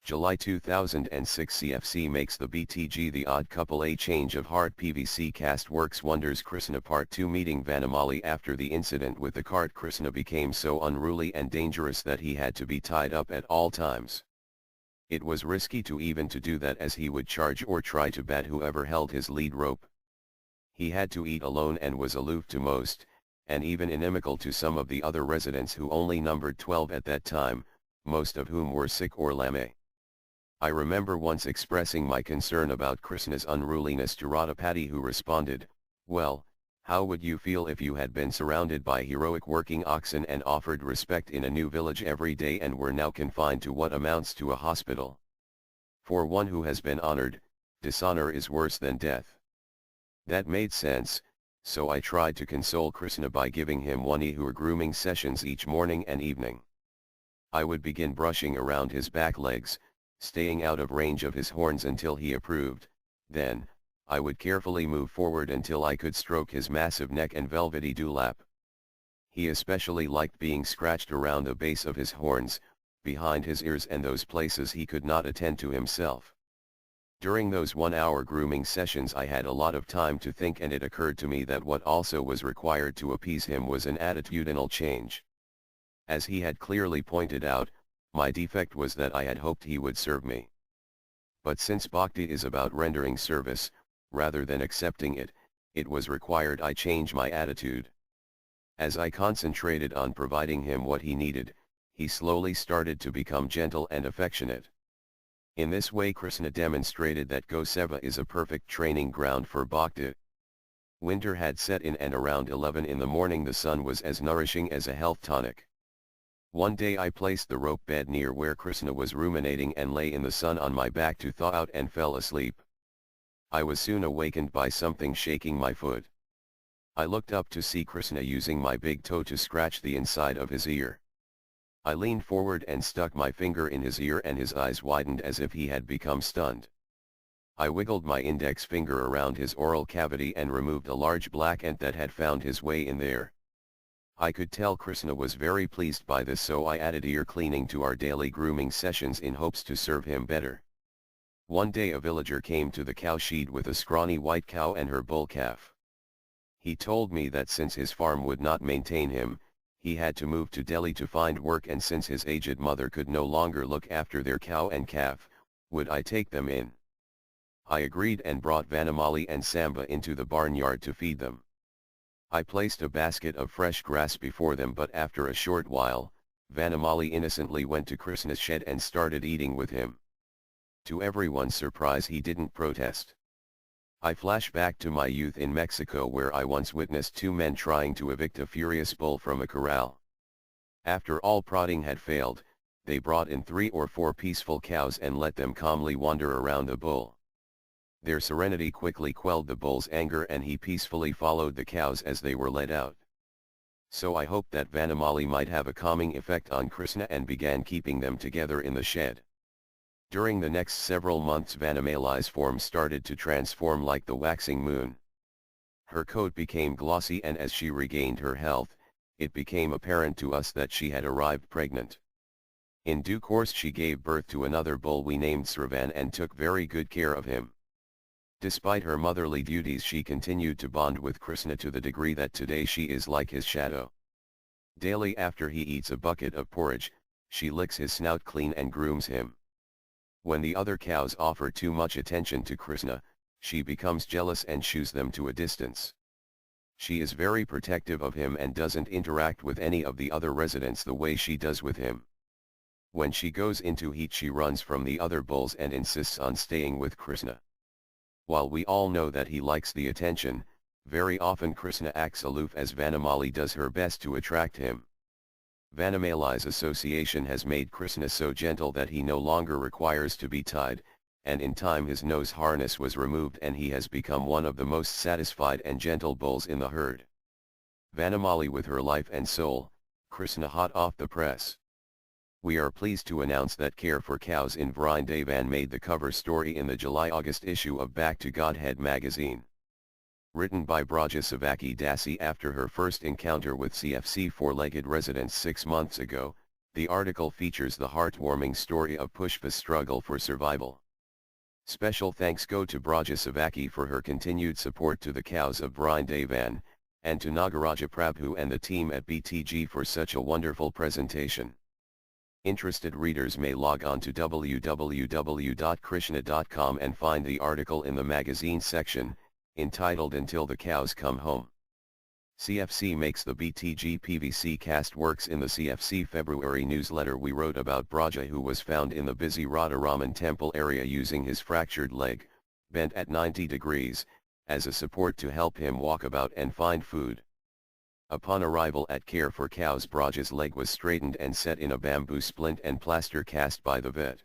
July 2006 CFC makes the BTG The Odd Couple. A change of heart. PVC cast works wonders. Krishna Part 2 meeting Vanamali. After the incident with the cart, Krishna became so unruly and dangerous that he had to be tied up at all times. It was risky to do that, as he would charge or try to bat whoever held his lead rope. He had to eat alone and was aloof to most, and even inimical to some of the other residents who only numbered 12 at that time, most of whom were Sikh or Lame. I remember once expressing my concern about Krishna's unruliness to Radhapati, who responded, "Well, how would you feel if you had been surrounded by heroic working oxen and offered respect in a new village every day and were now confined to what amounts to a hospital? For one who has been honored, dishonor is worse than death." That made sense, so I tried to console Krishna by giving him 1 hour grooming sessions each morning and evening. I would begin brushing around his back legs, staying out of range of his horns until he approved. Then, I would carefully move forward until I could stroke his massive neck and velvety dewlap. He especially liked being scratched around the base of his horns, behind his ears and those places he could not attend to himself. During those 1 hour grooming sessions I had a lot of time to think, and it occurred to me that what also was required to appease him was an attitudinal change. As he had clearly pointed out, my defect was that I had hoped he would serve me. But since bhakti is about rendering service, rather than accepting it, it was required I change my attitude. As I concentrated on providing him what he needed, he slowly started to become gentle and affectionate. In this way Krishna demonstrated that Goseva is a perfect training ground for bhakti. Winter had set in, and around 11 in the morning the sun was as nourishing as a health tonic. One day I placed the rope bed near where Krishna was ruminating and lay in the sun on my back to thaw out and fell asleep. I was soon awakened by something shaking my foot. I looked up to see Krishna using my big toe to scratch the inside of his ear. I leaned forward and stuck my finger in his ear, and his eyes widened as if he had become stunned. I wiggled my index finger around his oral cavity and removed a large black ant that had found his way in there. I could tell Krishna was very pleased by this, so I added ear cleaning to our daily grooming sessions in hopes to serve him better. One day a villager came to the cow shed with a scrawny white cow and her bull calf. He told me that since his farm would not maintain him, he had to move to Delhi to find work, and since his aged mother could no longer look after their cow and calf, would I take them in? I agreed and brought Vanamali and Samba into the barnyard to feed them. I placed a basket of fresh grass before them, but after a short while, Vanamali innocently went to Krishna's shed and started eating with him. To everyone's surprise, he didn't protest. I flash back to my youth in Mexico, where I once witnessed 2 men trying to evict a furious bull from a corral. After all prodding had failed, they brought in 3 or 4 peaceful cows and let them calmly wander around the bull. Their serenity quickly quelled the bull's anger, and he peacefully followed the cows as they were led out. So I hoped that Vanamali might have a calming effect on Krishna and began keeping them together in the shed. During the next several months Vanamali's form started to transform like the waxing moon. Her coat became glossy, and as she regained her health, it became apparent to us that she had arrived pregnant. In due course she gave birth to another bull we named Sravan and took very good care of him. Despite her motherly duties, she continued to bond with Krishna to the degree that today she is like his shadow. Daily after he eats a bucket of porridge, she licks his snout clean and grooms him. When the other cows offer too much attention to Krishna, she becomes jealous and shoos them to a distance. She is very protective of him and doesn't interact with any of the other residents the way she does with him. When she goes into heat, she runs from the other bulls and insists on staying with Krishna. While we all know that he likes the attention, very often Krishna acts aloof as Vanamali does her best to attract him. Vanamali's association has made Krishna so gentle that he no longer requires to be tied, and in time his nose harness was removed and he has become one of the most satisfied and gentle bulls in the herd. Vanamali with her life and soul, Krishna hot off the press. We are pleased to announce that Care for Cows in Vrindavan made the cover story in the July-August issue of Back to Godhead magazine. Written by Braja Savaki Dasi after her first encounter with CFC four-legged residents 6 months ago, The article features the heartwarming story of Pushpa's struggle for survival. Special thanks go to Braja Savaki for her continued support to the cows of Brindavan, and to Nagaraja Prabhu and the team at BTG for such a wonderful presentation. Interested readers may log on to www.krishna.com and find the article in the magazine section, entitled Until the Cows Come Home. CFC makes the BTG PVC cast works. In the CFC February newsletter we wrote about Braja, who was found in the busy Radharaman temple area using his fractured leg, bent at 90 degrees, as a support to help him walk about and find food. Upon arrival at Care for Cows, Braja's leg was straightened and set in a bamboo splint and plaster cast by the vet.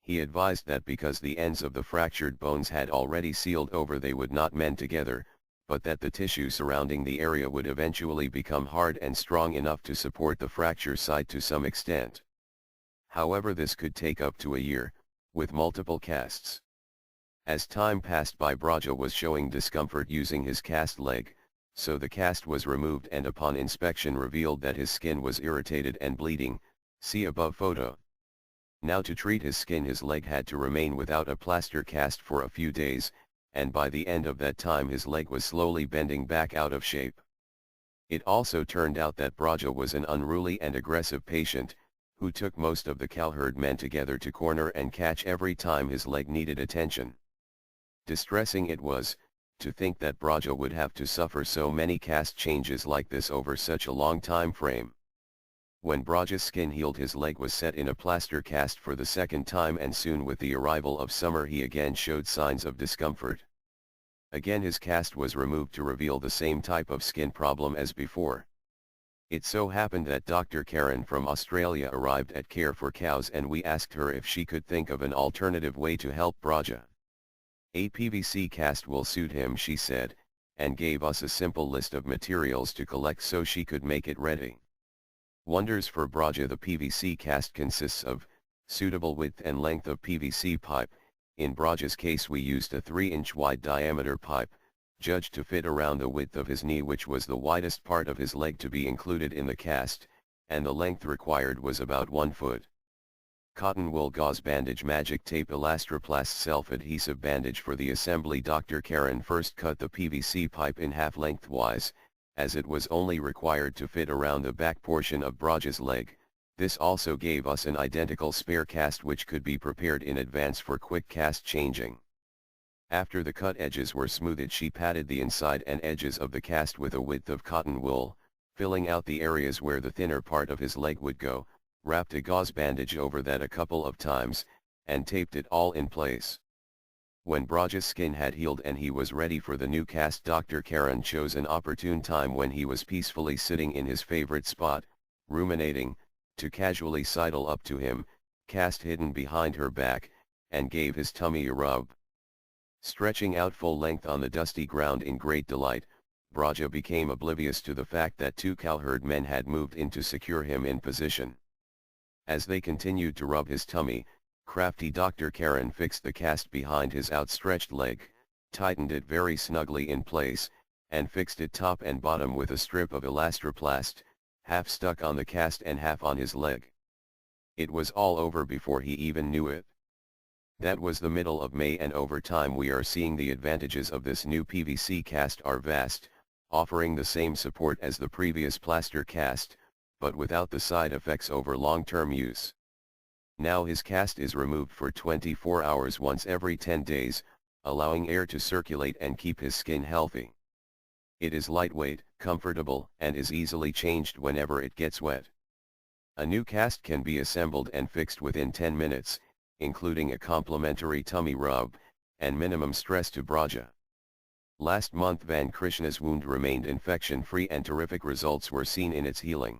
He advised that because the ends of the fractured bones had already sealed over, they would not mend together, but that the tissue surrounding the area would eventually become hard and strong enough to support the fracture site to some extent. However, this could take up to a year, with multiple casts. As time passed by, Braja was showing discomfort using his cast leg, so the cast was removed and upon inspection revealed that his skin was irritated and bleeding, see above photo. Now, to treat his skin, his leg had to remain without a plaster cast for a few days, and by the end of that time his leg was slowly bending back out of shape. It also turned out that Braja was an unruly and aggressive patient, who took most of the cowherd men together to corner and catch every time his leg needed attention. Distressing it was, to think that Braja would have to suffer so many cast changes like this over such a long time frame. When Braja's skin healed, his leg was set in a plaster cast for the second time, and soon with the arrival of summer he again showed signs of discomfort. Again his cast was removed to reveal the same type of skin problem as before. It so happened that Dr. Karen from Australia arrived at Care for Cows, and we asked her if she could think of an alternative way to help Braja. A PVC cast will suit him, she said, and gave us a simple list of materials to collect so she could make it ready. Wonders for Braja. The PVC cast consists of suitable width and length of PVC pipe. In Braja's case we used a 3-inch wide diameter pipe, judged to fit around the width of his knee, which was the widest part of his leg to be included in the cast, and the length required was about 1 foot. Cotton wool gauze bandage, magic tape, elastoplast self-adhesive bandage. For the assembly, Dr. Karen first cut the PVC pipe in half lengthwise, as it was only required to fit around the back portion of Braja's leg. This also gave us an identical spare cast which could be prepared in advance for quick cast changing. After the cut edges were smoothed, she patted the inside and edges of the cast with a width of cotton wool, filling out the areas where the thinner part of his leg would go, wrapped a gauze bandage over that a couple of times, and taped it all in place. When Braja's skin had healed and he was ready for the new cast, Dr. Karen chose an opportune time when he was peacefully sitting in his favorite spot, ruminating, to casually sidle up to him, cast hidden behind her back, and gave his tummy a rub. Stretching out full length on the dusty ground in great delight, Braja became oblivious to the fact that 2 cowherd men had moved in to secure him in position. As they continued to rub his tummy, crafty Dr. Karen fixed the cast behind his outstretched leg, tightened it very snugly in place, and fixed it top and bottom with a strip of elastoplast, half stuck on the cast and half on his leg. It was all over before he even knew it. That was the middle of May, and over time we are seeing the advantages of this new PVC cast are vast, offering the same support as the previous plaster cast, but without the side effects over long-term use. Now his cast is removed for 24 hours once every 10 days, allowing air to circulate and keep his skin healthy. It is lightweight, comfortable, and is easily changed whenever it gets wet. A new cast can be assembled and fixed within 10 minutes, including a complimentary tummy rub, and minimum stress to Braja. Last month Van Krishna's wound remained infection-free and terrific results were seen in its healing.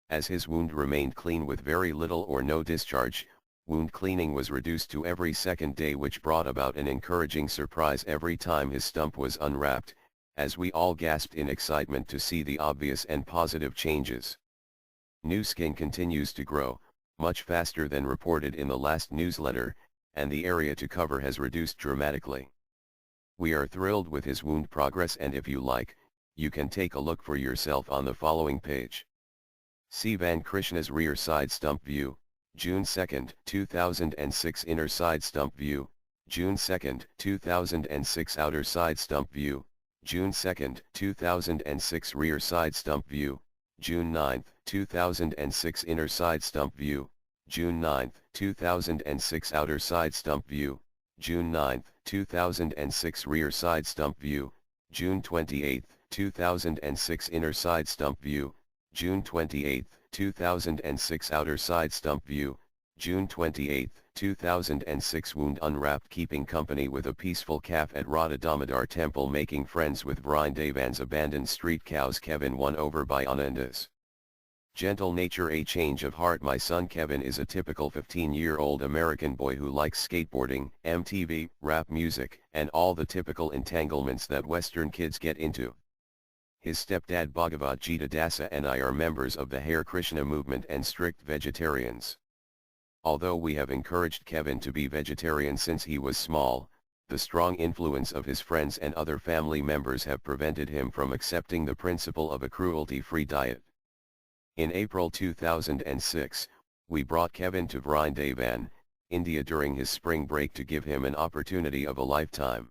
As his wound remained clean with very little or no discharge, wound cleaning was reduced to every second day, which brought about an encouraging surprise every time his stump was unwrapped, as we all gasped in excitement to see the obvious and positive changes. New skin continues to grow, much faster than reported in the last newsletter, and the area to cover has reduced dramatically. We are thrilled with his wound progress, and if you like, you can take a look for yourself on the following page. See Van Krishna's rear side stump view, June 2, 2006 inner side stump view, June 2, 2006 outer side stump view, June 2, 2006 rear side stump view, June 9, 2006 inner side stump view, June 9, 2006 outer side stump view, June 9, 2006 rear side stump view, June 28, 2006 inner side stump view, June 28, 2006 outer side stump view, June 28, 2006 wound unwrapped keeping company with a peaceful calf at Radha Damodar temple making friends with Vrindavan's abandoned street cows Kevin won over by Anandas. Gentle nature a change of heart my son Kevin is a typical 15-year-old American boy who likes skateboarding, MTV, rap music, and all the typical entanglements that Western kids get into. His stepdad Bhagavad Gita Dasa and I are members of the Hare Krishna movement and strict vegetarians. Although we have encouraged Kevin to be vegetarian since he was small, the strong influence of his friends and other family members have prevented him from accepting the principle of a cruelty-free diet. In April 2006, we brought Kevin to Vrindavan, India during his spring break to give him an opportunity of a lifetime.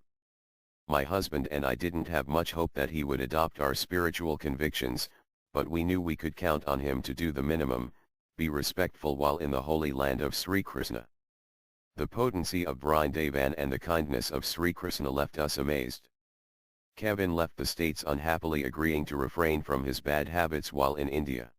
My husband and I didn't have much hope that he would adopt our spiritual convictions, but we knew we could count on him to do the minimum, be respectful while in the holy land of Sri Krishna. The potency of Vrindavan and the kindness of Sri Krishna left us amazed. Kevin left the States unhappily agreeing to refrain from his bad habits while in India.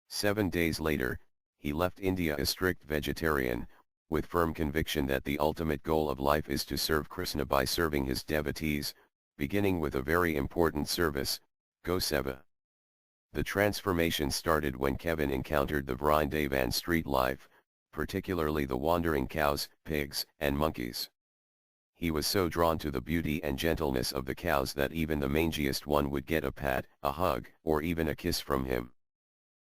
7 days later, he left India a strict vegetarian, with firm conviction that the ultimate goal of life is to serve Krishna by serving his devotees, beginning with a very important service, Goseva. The transformation started when Kevin encountered the Vrindavan street life, particularly the wandering cows, pigs, and monkeys. He was so drawn to the beauty and gentleness of the cows that even the mangiest one would get a pat, a hug, or even a kiss from him.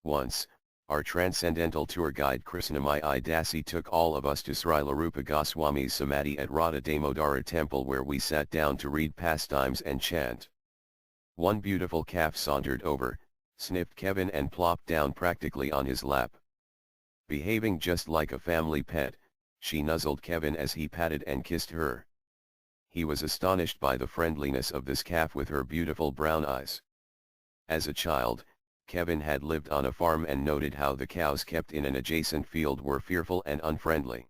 Once, our transcendental tour guide Krishnamai Dasi took all of us to Sri Larupa Goswami's Samadhi at Radha Damodara temple where we sat down to read pastimes and chant. One beautiful calf sauntered over, sniffed Kevin and plopped down practically on his lap. Behaving just like a family pet, she nuzzled Kevin as he patted and kissed her. He was astonished by the friendliness of this calf with her beautiful brown eyes. As a child, Kevin had lived on a farm and noted how the cows kept in an adjacent field were fearful and unfriendly.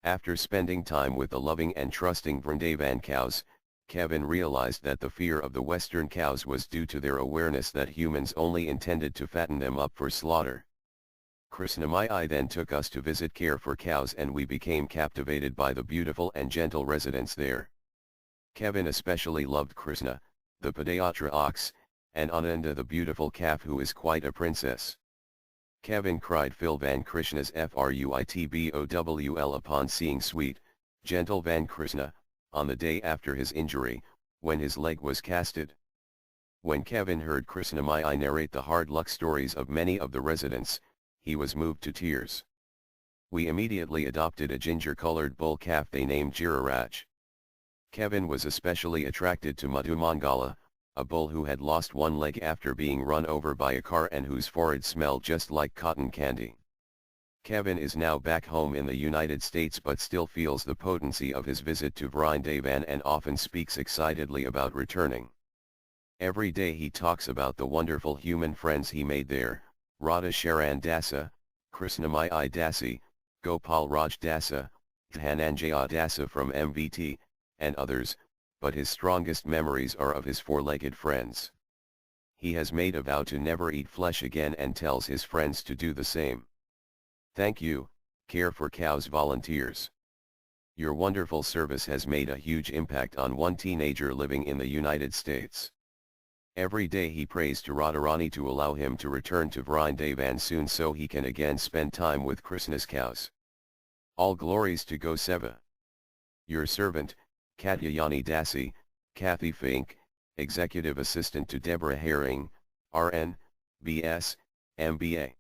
After spending time with the loving and trusting Vrindavan cows, Kevin realized that the fear of the Western cows was due to their awareness that humans only intended to fatten them up for slaughter. Krishnamai then took us to visit Care for Cows and we became captivated by the beautiful and gentle residents there. Kevin especially loved Krishna, the Padayatra ox, and Ananda the beautiful calf who is quite a princess. Kevin cried Phil Van Krishna's Fruitbowl upon seeing sweet, gentle Van Krishna, on the day after his injury, when his leg was casted. When Kevin heard Krishnamai narrate the hard luck stories of many of the residents, he was moved to tears. We immediately adopted a ginger-colored bull calf they named Giriraj. Kevin was especially attracted to Madhumangala, a bull who had lost one leg after being run over by a car and whose forehead smelled just like cotton candy. Kevin is now back home in the United States but still feels the potency of his visit to Vrindavan and often speaks excitedly about returning. Every day he talks about the wonderful human friends he made there, Radha Sharan Dasa, Krishnamai Dasi, Gopal Raj Dasa, Dhananjaya Dasa from MVT, and others, but his strongest memories are of his four-legged friends. He has made a vow to never eat flesh again and tells his friends to do the same. Thank you, Care for Cows volunteers. Your wonderful service has made a huge impact on one teenager living in the United States. Every day he prays to Radharani to allow him to return to Vrindavan soon so he can again spend time with Krishna's cows. All glories to Goseva. Your servant, Katyayani Dasi, Kathy Fink, Executive Assistant to Deborah Herring, RN, BS, MBA.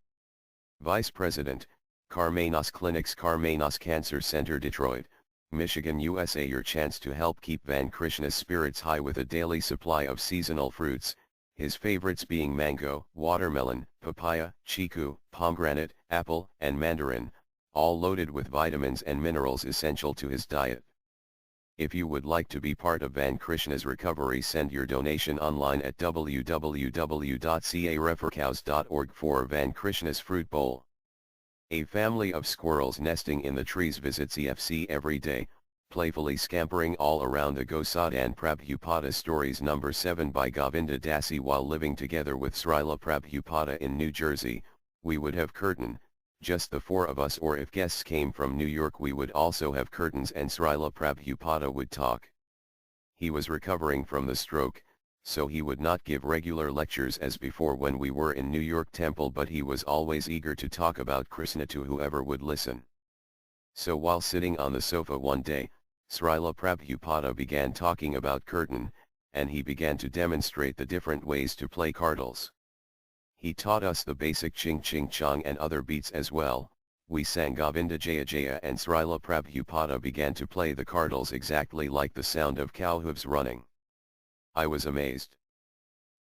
Vice President, Carmenas Clinics Carmenas Cancer Center Detroit, Michigan USA. Your chance to help keep Van Krishna's spirits high with a daily supply of seasonal fruits, his favorites being mango, watermelon, papaya, chiku, pomegranate, apple, and mandarin, all loaded with vitamins and minerals essential to his diet. If you would like to be part of Van Krishna's recovery, send your donation online at www.careforcows.org for Van Krishna's Fruit Bowl. A family of squirrels nesting in the trees visits EFC every day, playfully scampering all around the Gosadan Prabhupada Stories number 7 by Govinda Dasi. While living together with Srila Prabhupada in New Jersey, we would have curtain, just the four of us, or if guests came from New York we would also have curtains and Srila Prabhupada would talk. He was recovering from the stroke, so he would not give regular lectures as before when we were in New York Temple, but he was always eager to talk about Krishna to whoever would listen. So while sitting on the sofa one day, Srila Prabhupada began talking about kirtan, and he began to demonstrate the different ways to play kartals. He taught us the basic ching ching chong and other beats as well. We sang Govinda Jaya Jaya and Srila Prabhupada began to play the kartals exactly like the sound of cow hooves running. I was amazed.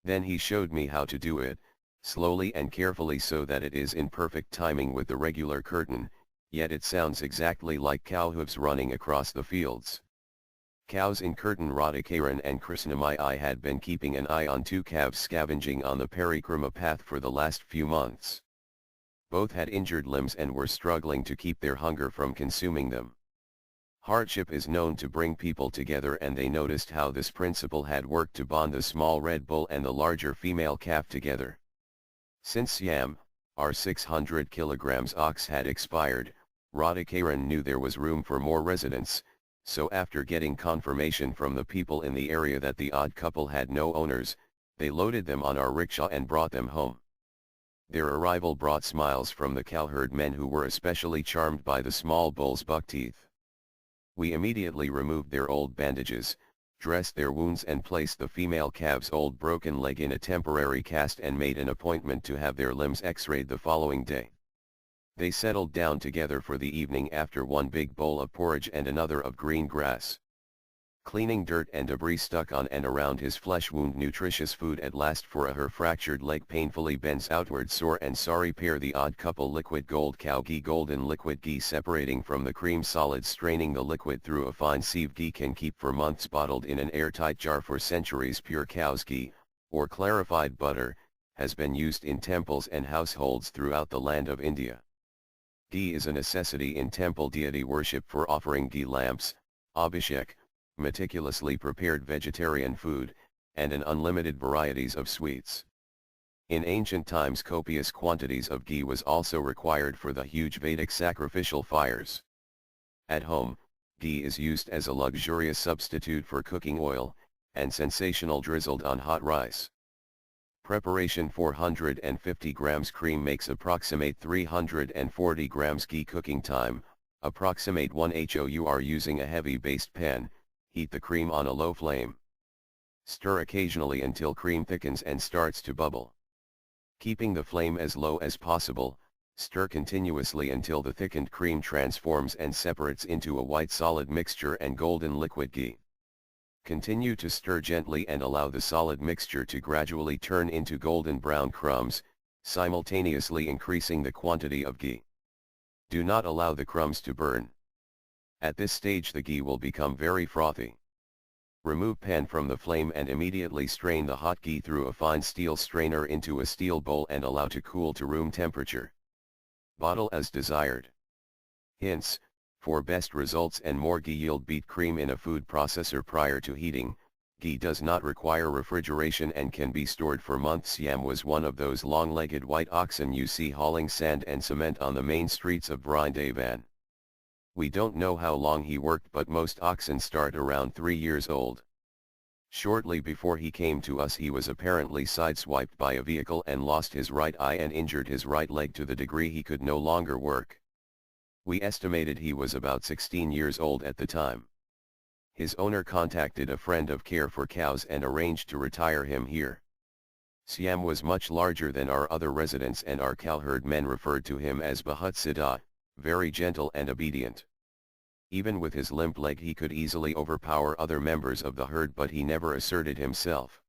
Then he showed me how to do it, slowly and carefully so that it is in perfect timing with the regular kirtan, yet it sounds exactly like cow hooves running across the fields. Cows in kirtan. Radhakaran and Krishnamai. I had been keeping an eye on two calves scavenging on the Parikrama path for the last few months. Both had injured limbs and were struggling to keep their hunger from consuming them. Hardship is known to bring people together, and they noticed how this principle had worked to bond the small red bull and the larger female calf together. Since Siam, our 600 kilograms ox had expired, Radhakaran knew there was room for more residents, so after getting confirmation from the people in the area that the odd couple had no owners, they loaded them on our rickshaw and brought them home. Their arrival brought smiles from the cowherd men, who were especially charmed by the small bull's buck teeth. We immediately removed their old bandages, dressed their wounds and placed the female calf's old broken leg in a temporary cast and made an appointment to have their limbs x-rayed the following day. They settled down together for the evening after one big bowl of porridge and another of green grass. Cleaning dirt and debris stuck on and around his flesh wound, nutritious food at last for her fractured leg painfully bends outward, sore and sorry pair. The odd couple liquid gold cow ghee, golden liquid ghee separating from the cream solid, straining the liquid through a fine sieve. Ghee can keep for months bottled in an airtight jar for centuries. Pure cow's ghee, or clarified butter, has been used in temples and households throughout the land of India. Ghee is a necessity in temple deity worship for offering ghee lamps, abhishek, meticulously prepared vegetarian food, and an unlimited varieties of sweets. In ancient times, copious quantities of ghee was also required for the huge Vedic sacrificial fires. At home, ghee is used as a luxurious substitute for cooking oil, and sensational drizzled on hot rice. Preparation: 450 grams cream makes approximate 340 grams ghee. Cooking time, approximate 1 hour. Using a heavy based pan, heat the cream on a low flame. Stir occasionally until cream thickens and starts to bubble. Keeping the flame as low as possible, stir continuously until the thickened cream transforms and separates into a white solid mixture and golden liquid ghee. Continue to stir gently and allow the solid mixture to gradually turn into golden brown crumbs, simultaneously increasing the quantity of ghee. Do not allow the crumbs to burn. At this stage the ghee will become very frothy. Remove pan from the flame and immediately strain the hot ghee through a fine steel strainer into a steel bowl and allow to cool to room temperature. Bottle as desired. Hints: for best results and more ghee yield, beat cream in a food processor prior to heating. Ghee does not require refrigeration and can be stored for months. Siam was one of those long-legged white oxen you see hauling sand and cement on the main streets of Vrindavan. We don't know how long he worked, but most oxen start around 3 years old. Shortly before he came to us, he was apparently sideswiped by a vehicle and lost his right eye and injured his right leg to the degree he could no longer work. We estimated he was about 16 years old at the time. His owner contacted a friend of Care for Cows and arranged to retire him here. Siam was much larger than our other residents, and our cowherd men referred to him as Bahut Siddha, very gentle and obedient. Even with his limp leg he could easily overpower other members of the herd, but he never asserted himself.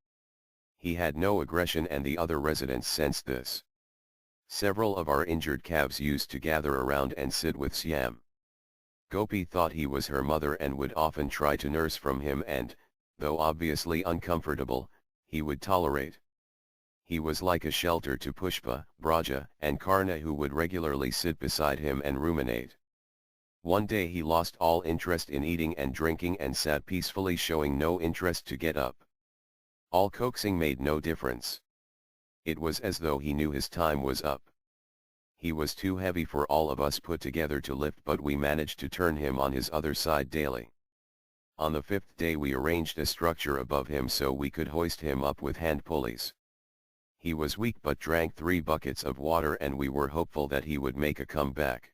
He had no aggression and the other residents sensed this. Several of our injured calves used to gather around and sit with Siam. Gopi thought he was her mother and would often try to nurse from him and, though obviously uncomfortable, he would tolerate. He was like a shelter to Pushpa, Braja, and Karna, who would regularly sit beside him and ruminate. One day he lost all interest in eating and drinking and sat peacefully, showing no interest to get up. All coaxing made no difference. It was as though he knew his time was up. He was too heavy for all of us put together to lift, but we managed to turn him on his other side daily. On the 5th day we arranged a structure above him so we could hoist him up with hand pulleys. He was weak but drank 3 buckets of water and we were hopeful that he would make a comeback.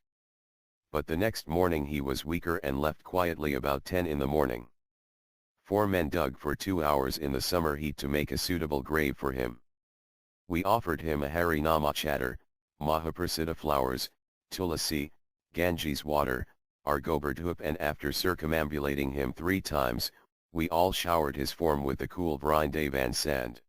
But the next morning he was weaker and left quietly about 10 in the morning. 4 men dug for 2 hours in the summer heat to make a suitable grave for him. We offered him a Hari Nama chatter, Mahaprasita flowers, Tulasi, Ganges water, our Gobardhup, and after circumambulating him 3 times, we all showered his form with the cool Vrindavan sand.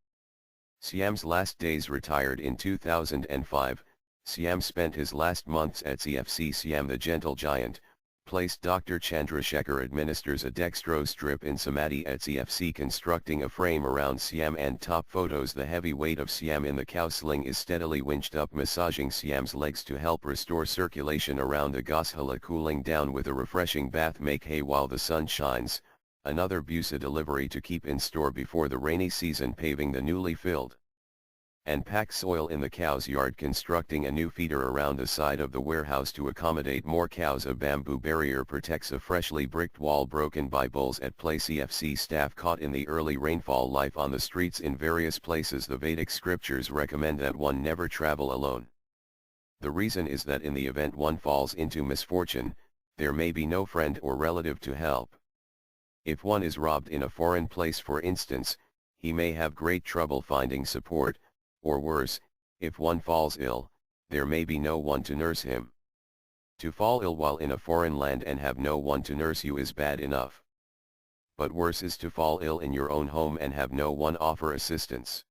Siam's last days retired in 2005, Siam spent his last months at CFC. Siam the gentle giant, placed Dr. Chandrasekhar administers a dextrose strip in Samadhi at CFC, constructing a frame around Siam, and top photos. The heavy weight of Siam in the cow sling is steadily winched up, massaging Siam's legs to help restore circulation around the Goshala, cooling down with a refreshing bath. Make hay while the sun shines, another Busa delivery to keep in store before the rainy season. Paving the newly filled and packed soil in the cow's yard, constructing a new feeder around the side of the warehouse to accommodate more cows. A bamboo barrier protects a freshly bricked wall broken by bulls at play. CFC staff caught in the early rainfall. Life on the streets in various places. The Vedic scriptures recommend that one never travel alone. The reason is that in the event one falls into misfortune, there may be no friend or relative to help. If one is robbed in a foreign place, for instance, he may have great trouble finding support. Or worse, if one falls ill, there may be no one to nurse him. To fall ill while in a foreign land and have no one to nurse you is bad enough. But worse is to fall ill in your own home and have no one offer assistance.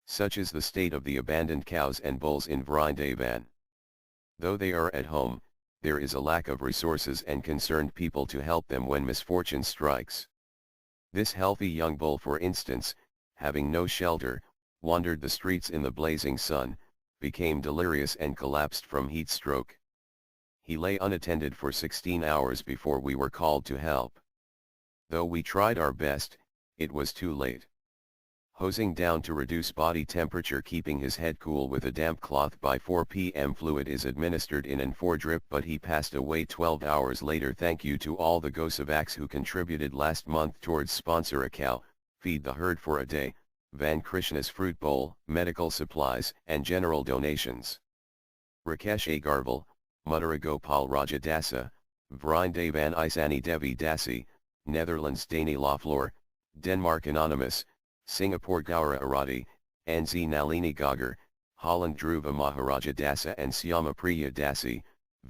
Such is the state of the abandoned cows and bulls in Vrindavan. Though they are at home, there is a lack of resources and concerned people to help them when misfortune strikes. This healthy young bull, for instance, having no shelter, wandered the streets in the blazing sun, became delirious and collapsed from heat stroke. He lay unattended for 16 hours before we were called to help. Though we tried our best, it was too late. Hosing down to reduce body temperature, keeping his head cool with a damp cloth. By 4 p.m. fluid is administered in and 4 drip, but he passed away 12 hours later. Thank you to all the Gosevaks who contributed last month towards sponsor a cow, feed the herd for a day, Van Krishna's fruit bowl, medical supplies, and general donations. Rakesh Agarwal, Madhura Gopal Raja Dasa, Vrindavan Isani Devi Dasi, Netherlands Dani Lafleur, Denmark Anonymous, Singapore Gaura Arati, NZ Nalini Gagar, Holland Dhruva Maharaja Dasa and Syama Priya Dasi,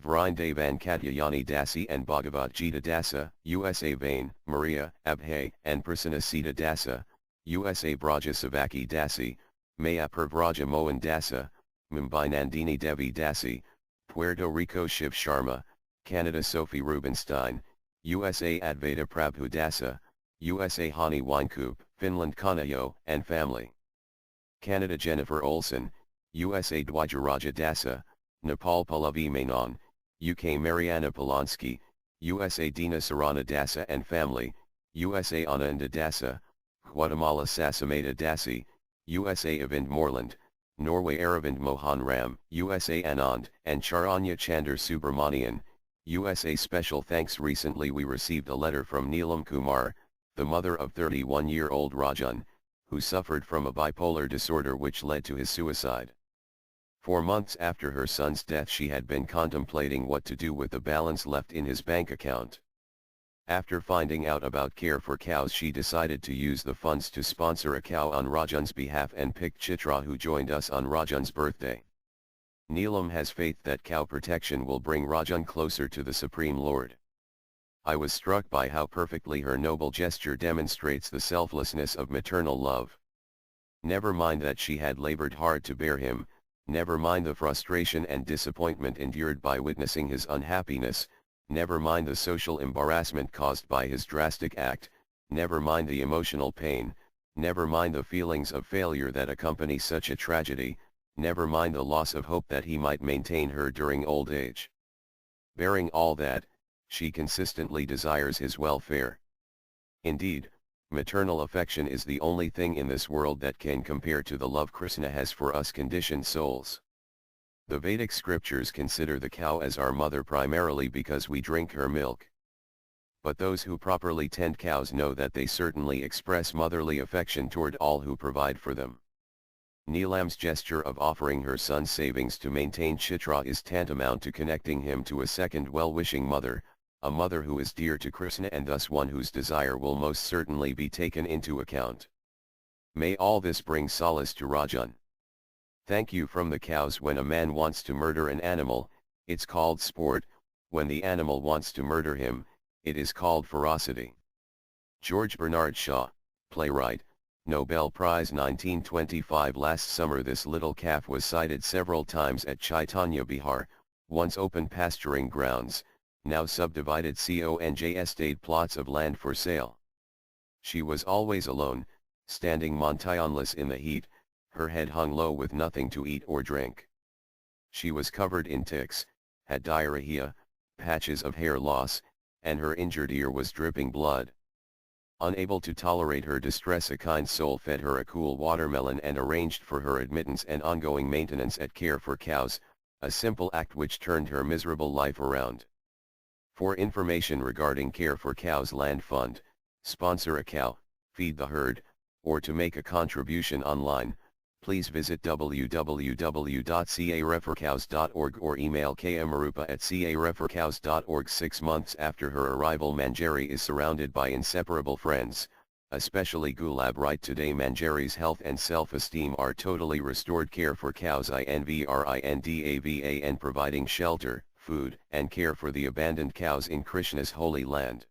Vrindavan Katyayani Dasi and Bhagavat Gita Dasa, USA Vain, Maria, Abhay, and Prasanna Sita Dasa, USA Braja Savaki Dasi, Mayapur Braja Mohan Dasa, Mumbai Nandini Devi Dasi, Puerto Rico Shiv Sharma, Canada Sophie Rubenstein, USA Advaita Prabhu Dasa, USA Hani Winecoop, Finland Kanayo and family. Canada Jennifer Olsen, USA Dwajaraja Dasa, Nepal Pallavi Menon, UK Mariana Polonsky, USA Dina Sarana Dasa and family, USA Ananda Dasa, Guatemala Sasameda Dasi, USA Avind Moreland, Norway Aravind Mohan Ram, USA Anand and Charanya Chandar Subramanian, USA. Special thanks. Recently we received a letter from Neelam Kumar, the mother of 31-year-old Rajan, who suffered from a bipolar disorder which led to his suicide. 4 months after her son's death she had been contemplating what to do with the balance left in his bank account. After finding out about Care for Cows she decided to use the funds to sponsor a cow on Rajan's behalf and picked Chitra, who joined us on Rajan's birthday. Neelam has faith that cow protection will bring Rajan closer to the Supreme Lord. I was struck by how perfectly her noble gesture demonstrates the selflessness of maternal love. Never mind that she had labored hard to bear him, never mind the frustration and disappointment endured by witnessing his unhappiness, never mind the social embarrassment caused by his drastic act, never mind the emotional pain, never mind the feelings of failure that accompany such a tragedy, never mind the loss of hope that he might maintain her during old age. Bearing all that, she consistently desires his welfare. Indeed, maternal affection is the only thing in this world that can compare to the love Krishna has for us conditioned souls. The Vedic scriptures consider the cow as our mother primarily because we drink her milk. But those who properly tend cows know that they certainly express motherly affection toward all who provide for them. Neelam's gesture of offering her son's savings to maintain Chitra is tantamount to connecting him to a second well-wishing mother, a mother who is dear to Krishna and thus one whose desire will most certainly be taken into account. May all this bring solace to Rajan. Thank you from the cows. When a man wants to murder an animal, it's called sport, when the animal wants to murder him, it is called ferocity. George Bernard Shaw, playwright, Nobel Prize 1925. Last summer this little calf was sighted several times at Chaitanya Bihar, once open pasturing grounds, now subdivided conj estate plots of land for sale. She was always alone, standing motionless in the heat, her head hung low with nothing to eat or drink. She was covered in ticks, had diarrhea, patches of hair loss, and her injured ear was dripping blood. Unable to tolerate her distress, a kind soul fed her a cool watermelon and arranged for her admittance and ongoing maintenance at Care for Cows, a simple act which turned her miserable life around. For information regarding Care for Cows Land Fund, sponsor a cow, feed the herd, or to make a contribution online, please visit www.careforcows.org or email kmarupa@careforcows.org. 6 months after her arrival, Manjari is surrounded by inseparable friends, especially Gulab. Right today Manjari's health and self-esteem are totally restored. Care for Cows INVRINDAVAN providing shelter, food and care for the abandoned cows in Krishna's holy land.